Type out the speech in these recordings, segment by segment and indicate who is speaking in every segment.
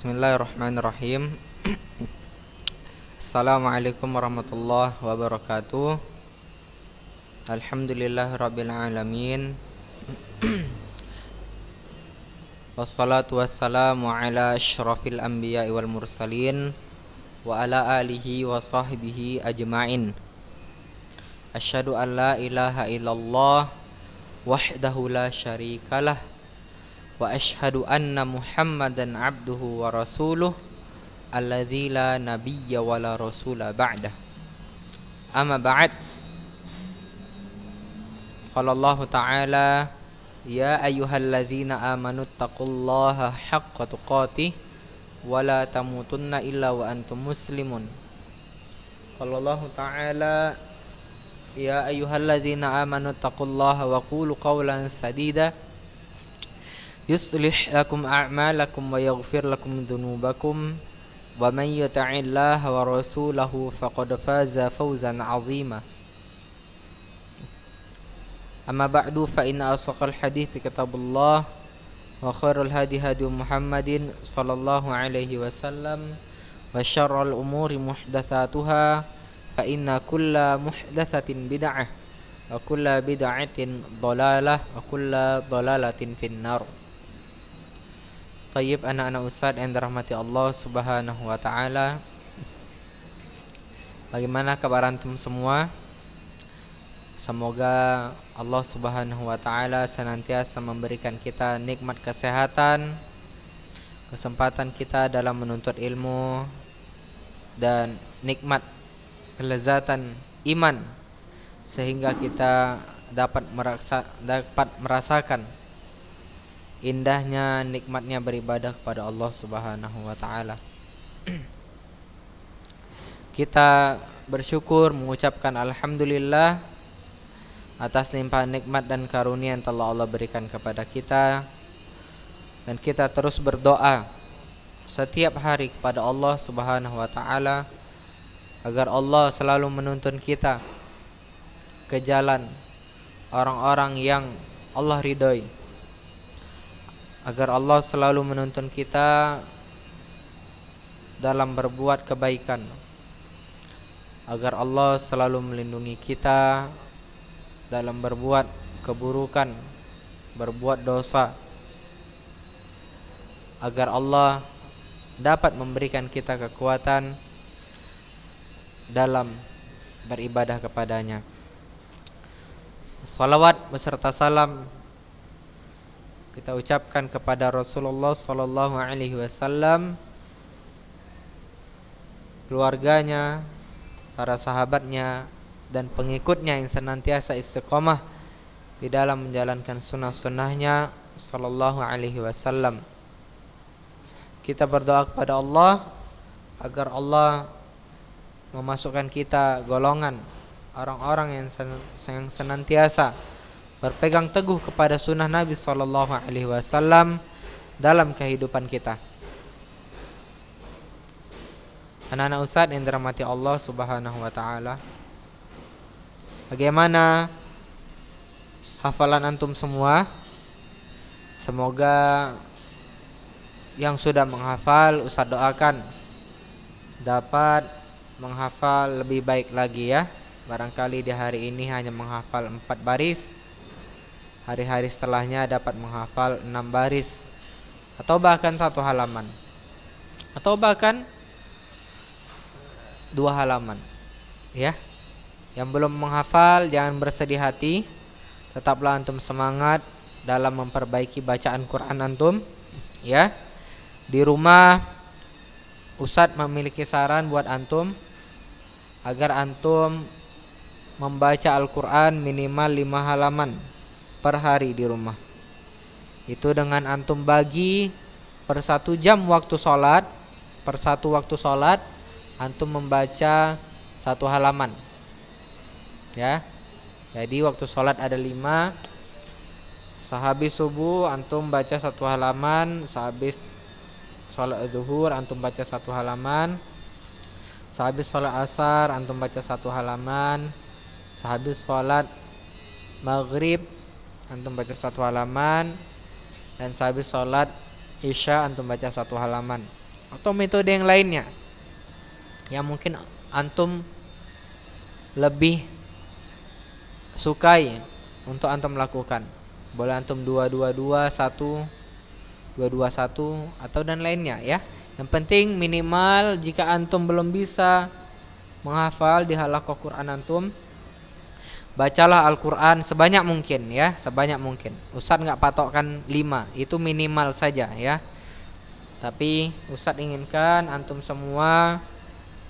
Speaker 1: Bismillahirrahmanirrahim. Assalamualaikum warahmatullahi wabarakatuh. Alhamdulillahirabbil alamin. Wassalatu wassalamu ala asyrafil anbiya'i wal mursalin wa ala alihi wa sahbihi ajma'in. Asyhadu an la ilaha illallah wahdahu la syarikalah wa asyhadu anna Muhammadan abduhu wa rasuluh alladzi la nabiyya wa la rasula ba'dah. Amma ba'd. Qala Allah ta'ala ya ayyuhalladzina amanu taqullaha haqqa tuqatih wa la tamutunna illa wa antum muslimun. Qala Allah ta'ala ya ayyuhalladzina amanu taqullaha wa qulu qawlan sadida yuslih lakum a'malakum wa yaghfir lakum dhunubakum wa man yuti'illaha wa rasulahu faqad faza fawzan 'azima. Amma ba'du fa inna asqal hadithi kitabullah wa khairul hadi hadi Muhammadin sallallahu alaihi wasallam wa syarrul umuri muhdatsatuha fa inna kulla muhdatsatin bid'ah wa kulla bid'atin dhalalah wa kulla dhalalatin finnar. Tayyib, anak-anak Ustaz yang dirahmati Allah Subhanahu wa taala. Bagaimana kabar antum semua? Semoga Allah Subhanahu wa taala senantiasa memberikan kita nikmat kesehatan, kesempatan kita dalam menuntut ilmu, dan nikmat kelezatan iman, sehingga kita dapat merasakan indahnya nikmatnya beribadah kepada Allah Subhanahu wa taala. Kita bersyukur, mengucapkan alhamdulillah atas limpahan nikmat dan karunia yang telah Allah berikan kepada kita, dan kita terus berdoa setiap hari kepada Allah Subhanahu wa taala agar Allah selalu menuntun kita ke jalan orang-orang yang Allah ridhoi, agar Allah selalu menuntun kita dalam berbuat kebaikan, agar Allah selalu melindungi kita dalam berbuat keburukan, berbuat dosa, agar Allah dapat memberikan kita kekuatan dalam beribadah kepadanya. Salawat beserta salam kita ucapkan kepada Rasulullah sallallahu alaihi wasallam, keluarganya, para sahabatnya, dan pengikutnya yang senantiasa istiqomah di dalam menjalankan sunnah-sunnahnya sallallahu alaihi wasallam. Kita berdoa kepada Allah agar Allah memasukkan kita golongan orang-orang yang senantiasa berpegang teguh kepada sunnah Nabi sallallahu alaihi wasallam dalam kehidupan kita. Anak-anak Ustaz yang dirahmati Allah Subhanahu wa taala, bagaimana hafalan antum semua? Semoga yang sudah menghafal Ustaz doakan dapat menghafal lebih baik lagi ya. Barangkali di hari ini hanya menghafal 4 baris, hari-hari setelahnya dapat menghafal 6 baris, atau bahkan 1 halaman, atau bahkan 2 halaman ya. Yang belum menghafal jangan bersedih hati, tetaplah antum semangat dalam memperbaiki bacaan Quran antum ya. Di rumah Ustadz memiliki saran buat antum agar antum membaca Al-Quran minimal 5 halaman per hari di rumah. Itu dengan antum bagi per 1 jam waktu sholat, per 1 waktu sholat antum membaca 1 halaman ya. Jadi waktu sholat ada 5, sehabis subuh antum baca 1 halaman, sehabis sholat zuhur antum baca 1 halaman, sehabis sholat asar antum baca 1 halaman, sehabis sholat maghrib antum baca 1 halaman, dan sehabis sholat isya antum baca 1 halaman. atau metode yang lainnya yang mungkin antum lebih sukai untuk antum lakukan. Boleh antum 2-2-2-1 atau dan lainnya ya. Yang penting minimal jika antum belum bisa menghafal di halaqah Quran antum, bacalah Al-Quran sebanyak mungkin ya, sebanyak mungkin. Ustadz nggak patokkan 5, itu minimal saja ya. Tapi Ustadz inginkan antum semua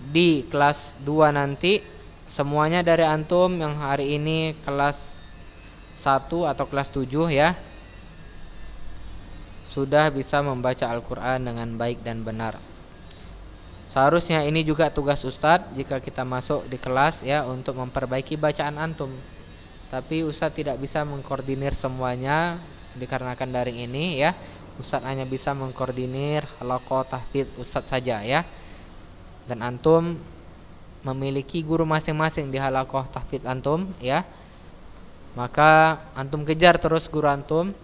Speaker 1: di kelas 2 nanti, semuanya dari antum yang hari ini kelas 1 atau kelas 7 ya, sudah bisa membaca Al-Quran dengan baik dan benar. Seharusnya ini juga tugas Ustadz jika kita masuk di kelas ya, untuk memperbaiki bacaan antum. Tapi Ustadz tidak bisa mengkoordinir semuanya dikarenakan daring ini ya. Ustadz hanya bisa mengkoordinir halaqah tahfidz Ustadz saja ya. Dan antum memiliki guru masing-masing di halaqah tahfidz antum ya. Maka antum kejar terus guru antum.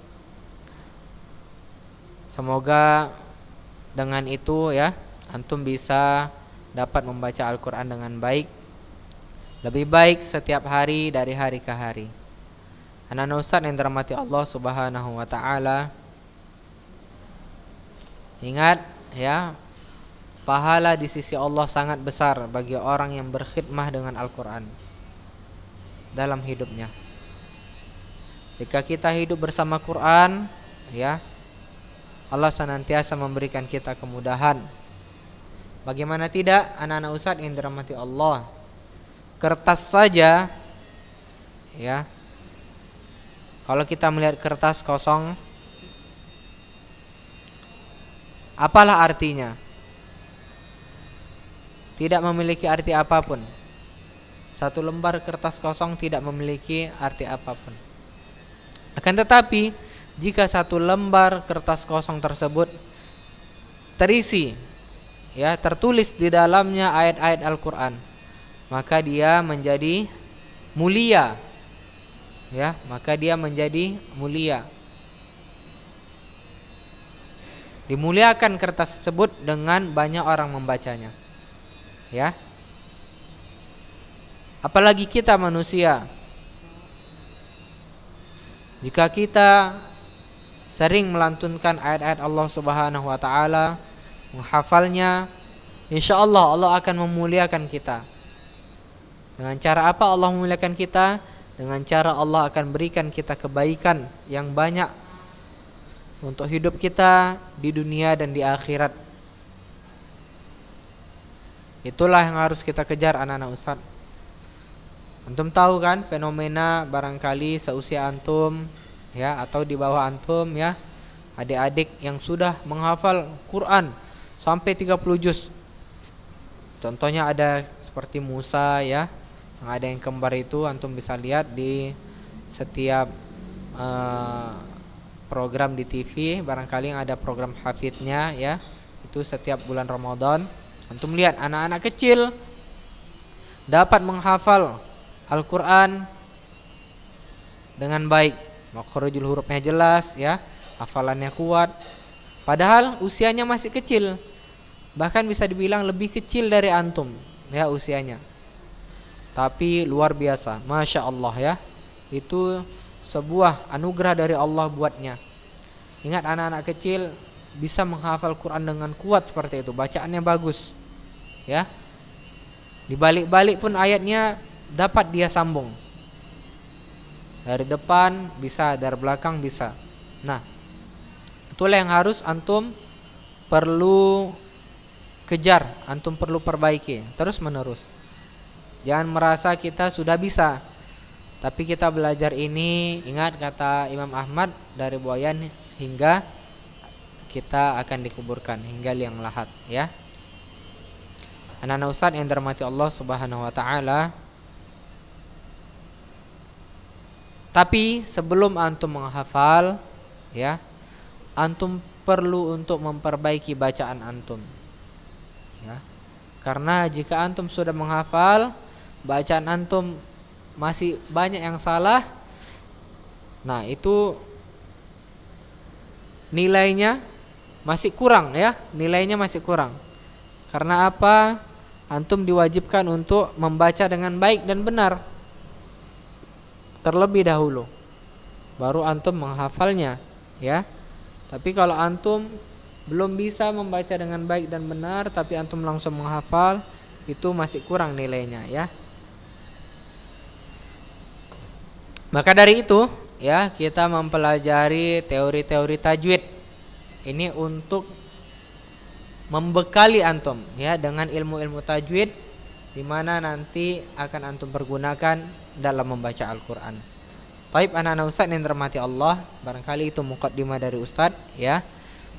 Speaker 1: Semoga dengan itu ya antum bisa dapat membaca Al-Quran dengan baik, lebih baik setiap hari dari hari ke hari. Anak-anak Ustadz yang dirahmati Allah Subhanahu wa ta'ala, ingat ya, pahala di sisi Allah sangat besar bagi orang yang berkhidmah dengan Al-Quran dalam hidupnya. Jika kita hidup bersama Quran ya, Allah senantiasa memberikan kita kemudahan. Bagaimana tidak anak-anak Ustadz yang dirahmati Allah, kertas saja ya, kalau kita melihat kertas kosong, apalah artinya? Tidak memiliki arti apapun. Satu lembar kertas kosong tidak memiliki arti apapun. Akan tetapi jika satu lembar kertas kosong tersebut terisi ya, tertulis di dalamnya ayat-ayat Al-Quran, maka dia menjadi mulia ya, maka dia menjadi mulia. Dimuliakan kertas tersebut dengan banyak orang membacanya ya. Apalagi kita manusia, jika kita sering melantunkan ayat-ayat Allah Subhanahu wa ta'ala, menghafalnya, insyaallah Allah akan memuliakan kita. Dengan cara apa Allah memuliakan kita? Dengan cara Allah akan berikan kita kebaikan yang banyak untuk hidup kita di dunia dan di akhirat. Itulah yang harus kita kejar anak-anak Ustadz. Antum tahu kan fenomena barangkali seusia antum ya, atau di bawah antum ya, adik-adik yang sudah menghafal Quran sampai 30 juz. Contohnya ada seperti Musa ya, yang ada yang kembar itu, antum bisa lihat di setiap program di TV, barangkali yang ada program hafidnya ya, itu setiap bulan Ramadan. Antum lihat anak-anak kecil dapat menghafal Al-Quran dengan baik, makhrajul hurufnya jelas ya, hafalannya kuat, padahal usianya masih kecil. Bahkan bisa dibilang lebih kecil dari antum ya usianya. Tapi luar biasa, Masya Allah ya. Itu sebuah anugerah dari Allah buatnya. Ingat, anak-anak kecil bisa menghafal Quran dengan kuat seperti itu, bacaannya bagus ya. Dibalik-balik pun ayatnya dapat dia sambung, dari depan bisa, dari belakang bisa. Nah, itulah yang harus antum perlu kejar, antum perlu perbaiki terus menerus. Jangan merasa kita sudah bisa, tapi kita belajar ini, ingat kata Imam Ahmad, dari buayan hingga kita akan dikuburkan, hingga liang lahat ya. Anak-anak Ustadz yang dirahmati Allah Subhanahu wa ta'ala, tapi sebelum antum menghafal ya, antum perlu untuk memperbaiki bacaan antum ya. Karena jika antum sudah menghafal, bacaan antum masih banyak yang salah, nah itu nilainya masih kurang ya, nilainya masih kurang. Karena apa? Antum diwajibkan untuk membaca dengan baik dan benar terlebih dahulu, baru antum menghafalnya ya. Tapi kalau antum belum bisa membaca dengan baik dan benar tapi antum langsung menghafal, itu masih kurang nilainya ya. Maka dari itu ya, kita mempelajari teori-teori tajwid ini untuk membekali antum ya dengan ilmu-ilmu tajwid, di mana nanti akan antum pergunakan dalam membaca Al-Qur'an. Baik anak-anak Ustaz yang dirahmati Allah, barangkali itu muqaddimah dari Ustaz ya.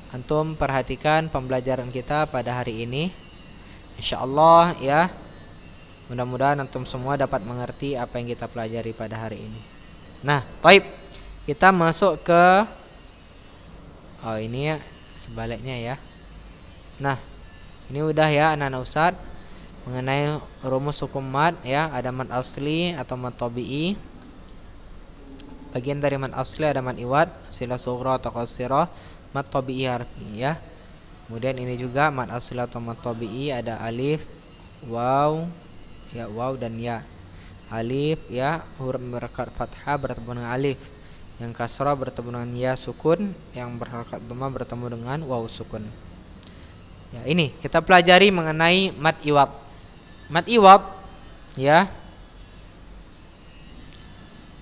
Speaker 1: Antum perhatikan pembelajaran kita pada hari ini. Insyaallah ya. Mudah-mudahan antum semua dapat mengerti apa yang kita pelajari pada hari ini. Nah, baik. Kita masuk ke ini ya sebaliknya ya. Nah, ini udah ya anak-anak Ustaz mengenai rumus hukum mad ya. Ada mad asli atau mad tabi'i. Bagian dari mad asli ada mad iwad, silah sughra atau qasirah, mad tabi'i harfi ya. Kemudian ini juga mad asli atau mad tabi'i, ada alif, waw, ya waw dan ya. Alif ya huruf berharakat fathah bertemu dengan alif. Yang kasrah bertemu dengan ya sukun, yang berharakat dhamma bertemu dengan waw sukun. Ya, ini kita pelajari mengenai mad iwad. Mad iwad ya,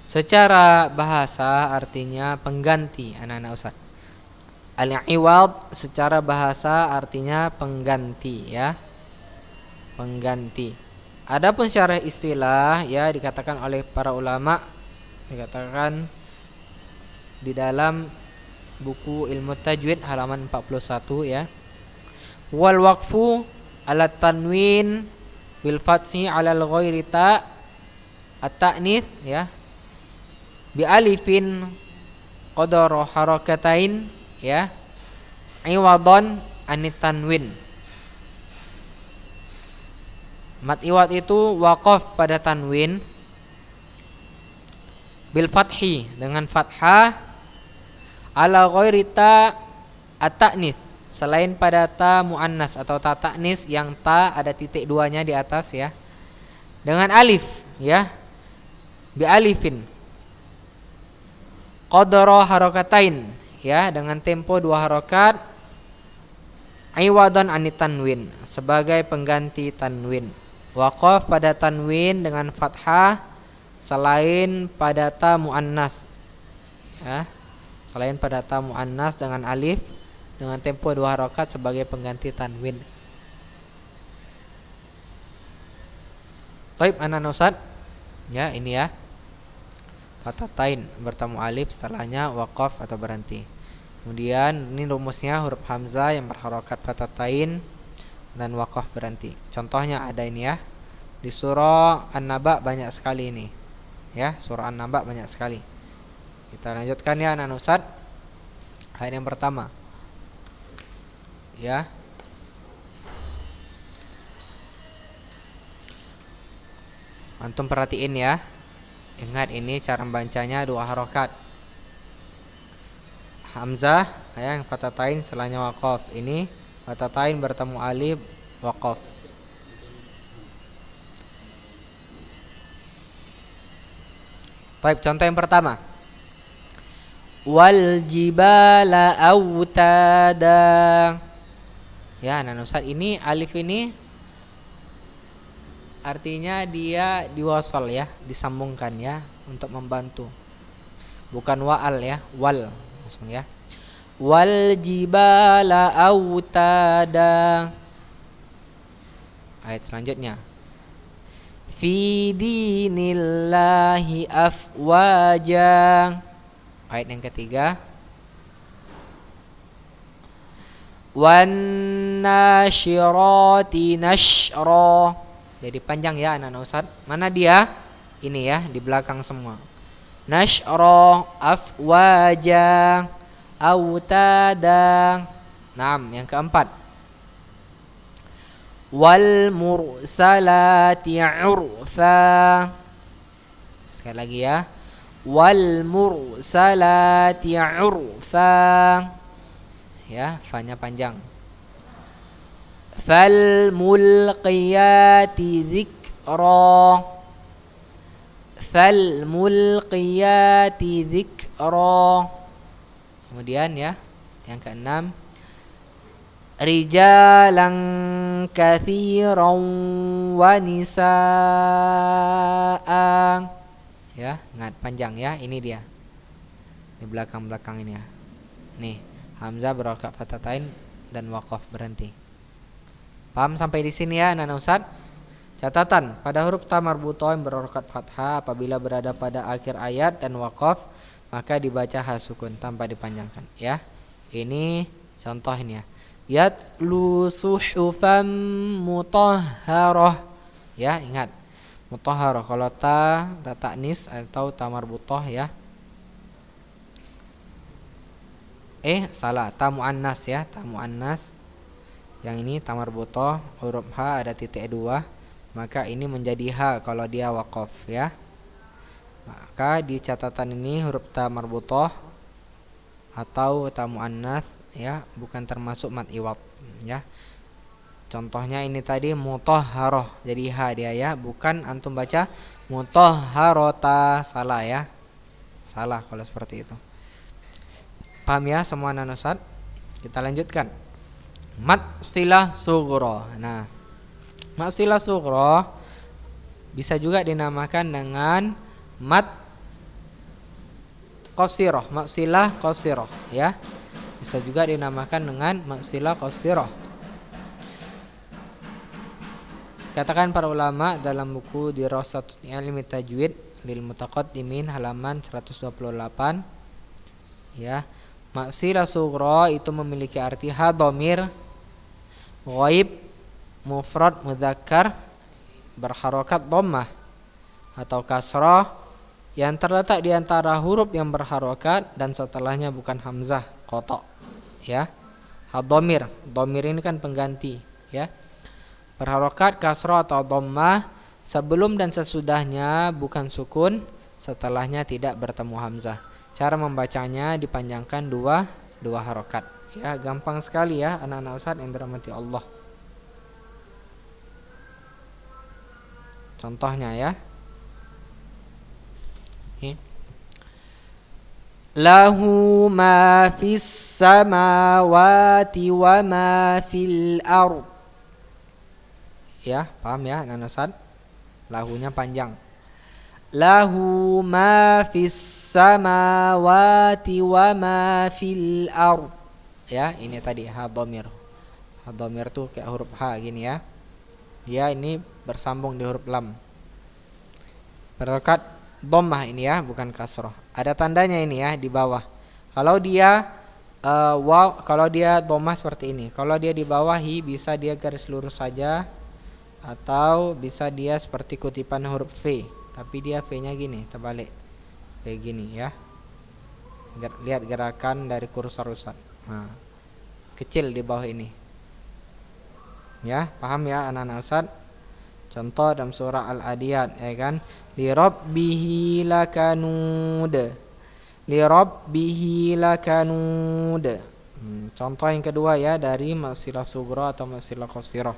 Speaker 1: secara bahasa artinya pengganti anak-anak Ustaz. Al-iwad secara bahasa artinya pengganti ya. Pengganti. Adapun secara istilah ya, dikatakan oleh para ulama, dikatakan di dalam buku Ilmu Tajwid halaman 41 ya. Wal waqfu ala tanwin bil fathi ala al ghairi ta at-ta'nits ya. Bi alifin qadara harakatain ya. Iwadan anit tanwin. Mad iwad itu waqaf pada tanwin bil fathi dengan fathah ala ghairi ta at-ta'nits, selain pada ta muannas atau ta ta'nis yang ta ada titik duanya di atas ya, dengan alif ya, bi alifin qadara harakatain ya, dengan tempo 2 harokat, iwadan anit tanwin, sebagai pengganti tanwin. Waqaf pada tanwin dengan fathah selain pada ta muannas ya, selain pada ta muannas dengan alif dengan tempo 2 harokat sebagai pengganti tanwin. Baik anak-anak Ustaz ya, ini ya fatatain bertemu alif, setelahnya waqaf atau berhenti. Kemudian ini rumusnya huruf hamzah yang berharokat fatatain dan waqaf berhenti. Contohnya ada ini ya, di surah An-Naba banyak sekali ini ya, surah An-Naba banyak sekali. Kita lanjutkan ya anak-anak Ustaz. Ayat yang pertama ya. Antum perhatiin ya. Ingat ini cara membacanya 2 harokat. Hamzah ya, yang fatatain setelahnya waqaf. Ini fatatain bertemu alif waqaf. Baik, contoh yang pertama. Wal jibala autada. Ya, nah Ustaz, ini alif ini artinya dia diwasal ya, disambungkan ya, untuk membantu. Bukan wa'al ya, wal langsung ya. Wal jibala autada. Ayat selanjutnya. Fi dinillahi afwaja. Ayat yang ketiga. Wan nasyirati nashra. Jadi panjang ya anak-anak Ustaz. Mana dia? Ini ya, di belakang semua. Nashra afwaja autada. Naam, yang keempat. Wal mursalati urfa. Sekali lagi ya. Wal mursalati urfa. Ya, fa-nya panjang. Fal mulqiyati dzikra. Fal mulqiyati dzikra. Kemudian ya, yang keenam, rijalan katsiran wa nisaa. Ya, ingat panjang ya, ini dia. Di belakang-belakang ini ya. Nih, hamzah berharokat fathatain dan waqaf berhenti. Paham sampai di sini ya, anak-anak Ustaz? Catatan, pada huruf ta marbuthah yang berharokat fathah apabila berada pada akhir ayat dan waqaf, maka dibaca hal sukun tanpa dipanjangkan ya. Ini contoh ini ya. Yatlu suhufan mutahharah. Ya, ingat. Mutahharah kalau ta ta'nis atau ta marbuthah ya. Salah, ta muannas ya, ta muannas. Yang ini ta marbuthah, huruf ha ada titik 2, maka ini menjadi ha kalau dia waqaf ya. Maka di catatan ini huruf ta marbuthah atau ta muannas ya, bukan termasuk mad iwad ya. Contohnya ini tadi mutahharah, jadi ha dia ya, bukan antum baca mutahharata, salah ya. Salah kalau seperti itu. Paham ya semua anak Ustaz? Kita lanjutkan. Mad silah sughra. Nah, mad silah sughra bisa juga dinamakan dengan mad qasirah, mad silah qasirah ya. Bisa juga dinamakan dengan mad silah qasirah. Katakan para ulama dalam buku Dirasatut Ilmi Tajwid lil Mutaqaddimin halaman 128 ya. Mad silah sughra itu memiliki arti ha dhamir ghaib mufrad mudzakkar berharokat dhammah atau kasrah yang terletak di antara huruf yang berharokat dan setelahnya bukan hamzah qata ya. Ha dhamir, dhamir ini kan pengganti ya. Berharokat kasrah atau dhammah sebelum dan sesudahnya bukan sukun, setelahnya tidak bertemu hamzah. Cara membacanya dipanjangkan dua harokat ya, gampang sekali ya anak-anak Ustaz yang dirahmati Allah. Contohnya ya. Lahu ma fis samawati wa ma fil ard. Ya, paham ya anak-anak Ustaz? Lahunya panjang. Lahu ma fis samawati wa ma fil ard. Ya, ini tadi ha dhamir. Ha dhamir tuh kayak huruf ha gini ya. Dia ini bersambung di huruf lam. Berharokat dhammah ini ya, bukan kasrah. Ada tandanya ini ya di bawah. Kalau dia kalau dia dhammah seperti ini. Kalau dia di bawahi bisa dia garis lurus saja atau bisa dia seperti kutipan huruf V, tapi dia V-nya gini, terbalik. Kayak gini ya. Lihat gerakan dari kursor Ustaz. Nah, kecil di bawah ini. Ya, paham ya anak-anak Ustaz? Contoh dalam surah Al-Adiyat ya kan, li rabbihi lakanud. Li rabbihi lakanud. Contoh yang kedua ya dari mad silah sughra atau mad silah qasirah.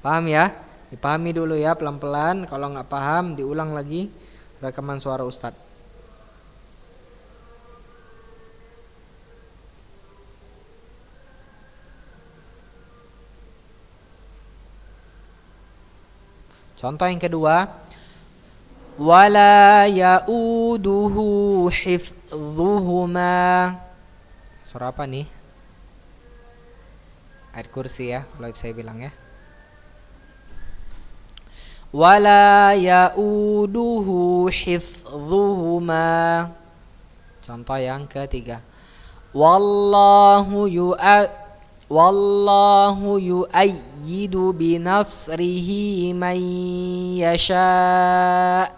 Speaker 1: Paham ya? Dipahami dulu ya pelan-pelan, kalau nggak paham diulang lagi rekaman suara Ustaz. Contoh yang kedua, wala yauduhu hifdhuhuma. Surah apa nih? Ayat kursi ya, kalau saya bilang ya. Wala yauduhu hifdhuhuma. Contoh yang ketiga, wallahu yu'ayyidu binasrihi man yasha.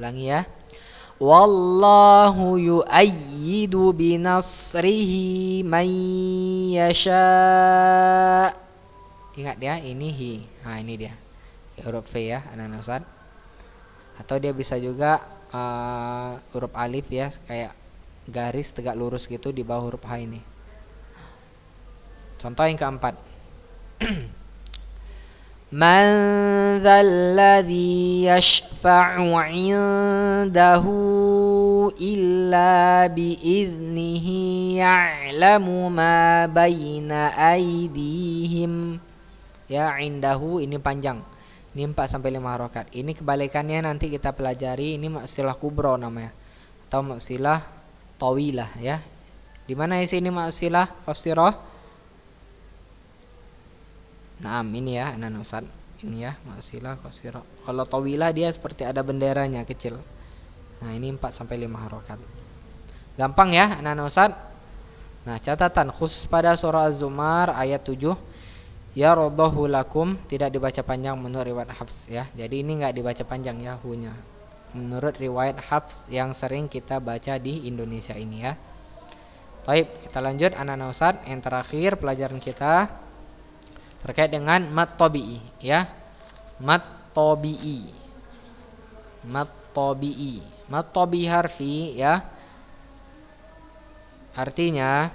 Speaker 1: Ulangi ya. Wallahu yu'ayyidu binasrihi man yasha. Ingat ya, ini hi. Nah, ini dia. Huruf V ya, anak-anak Ustaz. Atau dia bisa juga huruf alif ya, kayak garis tegak lurus gitu di bawah huruf H ini. Contoh yang keempat. Man dzalladzi yashfa'u 'indahu illa biiznihi ya'lamu ma baina aydihim. Ya, indahu ini panjang. Ini 4 sampai 5 harokat. Ini kebalikannya nanti kita pelajari. Ini maksilah kubro namanya, atau maksilah tawilah ya. Di mana isi ini maksilah qasirah? Naam, ini ya anak Ustaz. Ini ya maksilah qasirah. Kalau tawilah dia seperti ada benderanya kecil. Nah, ini 4 sampai 5 harokat. Gampang ya anak Ustaz. Nah, catatan khusus pada surah Az-Zumar ayat 7. Ya radhahu lakum, tidak dibaca panjang menurut riwayat Hafs ya. Jadi ini enggak dibaca panjang ya hunya. Menurut riwayat Hafs yang sering kita baca di Indonesia ini ya. Baik, kita lanjut anak Ustaz. Yang terakhir pelajaran kita terkait dengan mad tabi'i ya. Mad tabi'i. Mad tabi'i. Mad tabi'i harfi ya. Artinya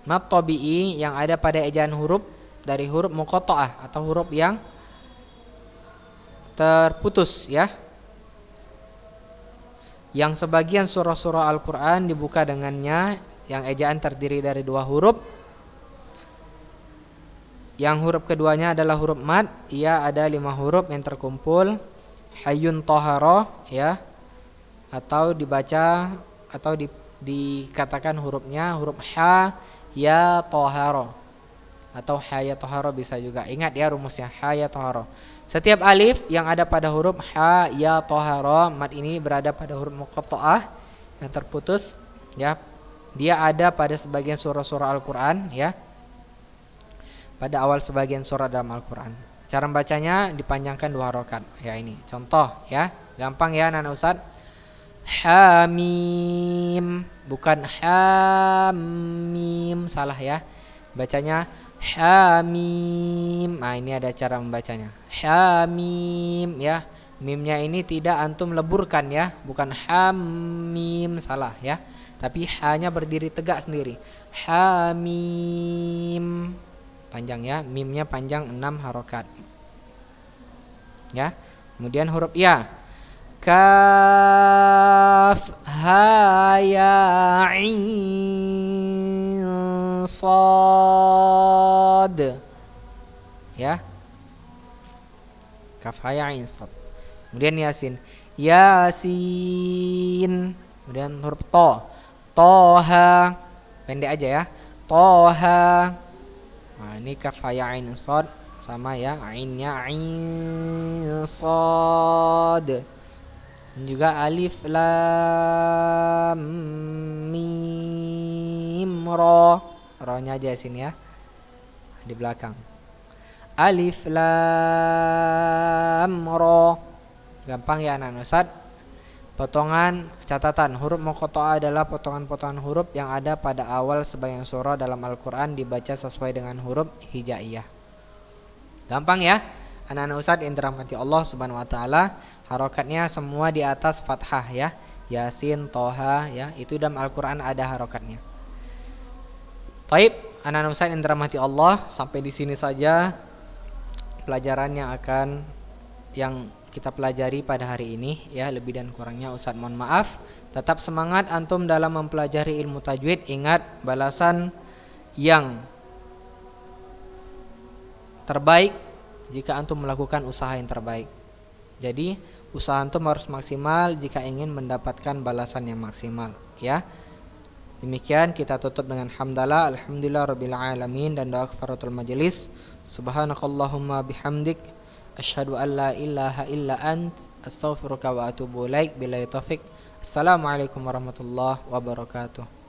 Speaker 1: mad tabi'i yang ada pada ejaan huruf dari huruf muqatta'ah atau huruf yang terputus ya. Yang sebagian surah-surah Al-Qur'an dibuka dengannya, yang ejaan terdiri dari 2 huruf. Yang huruf keduanya adalah huruf mad, ia ada 5 huruf yang terkumpul. Hayyun tahara ya, atau dibaca atau dikatakan hurufnya huruf ha ya tahara, atau ha ya tahara bisa juga. Ingat ya rumusnya, ha ya tahara. Setiap alif yang ada pada huruf ha ya tahara, mad ini berada pada huruf muqatta'ah yang terputus ya. Dia ada pada sebagian surah-surah Al-Qur'an ya. Pada awal sebagian surah dalam Al-Quran. Cara membacanya dipanjangkan 2 harokat. Ya ini contoh ya. Gampang ya anak Ustaz. Hamim, bukan hamim, salah ya. Bacanya hamim. Nah, ini ada cara membacanya. Hamim ya. Mimnya ini tidak antum leburkan ya. Bukan hamim, salah ya. Tapi hanya berdiri tegak sendiri. Hamim. Panjang ya, mimnya panjang 6 harokat ya. Kemudian huruf ya. Kaf ha ya ain sad ya. Kaf ha ya ain sad. Kemudian yasin. Yasin. Kemudian huruf to. Toha. Pendek aja ya. Toha. Nah, ini kaf ya ain sad sama ya, ainnya ain sad. Dan juga alif lam mim ra. Ra-nya aja sini ya. Di belakang. Alif lam ra. Gampang ya anak Ustaz. Potongan catatan, huruf muqatta'ah adalah potongan-potongan huruf yang ada pada awal sebagian surah dalam Al-Quran dibaca sesuai dengan huruf hijaiyah. Gampang ya anak-anak Ustaz yang dirahmati Allah Subhanahu wa taala. Harokatnya semua di atas fathah ya. Yasin, Toha ya, itu dalam Al-Quran ada harokatnya. Taib, anak-anak Ustaz yang dirahmati Allah, sampai di sini saja pelajaran yang kita pelajari pada hari ini ya. Lebih dan kurangnya Ustaz mohon maaf. Tetap semangat antum dalam mempelajari ilmu tajwid. Ingat, balasan yang terbaik jika antum melakukan usaha yang terbaik. Jadi usaha antum harus maksimal jika ingin mendapatkan balasan yang maksimal ya. Demikian kita tutup dengan hamdalah, alhamdulillah rabbil alamin, dan doa kafaratul majelis. Subhanakallahumma bihamdik, asyhadu an la ilaha illa ant, astaghfiruka wa atubu ilaik. Billahi taufik. Assalamualaikum warahmatullahi wabarakatuh.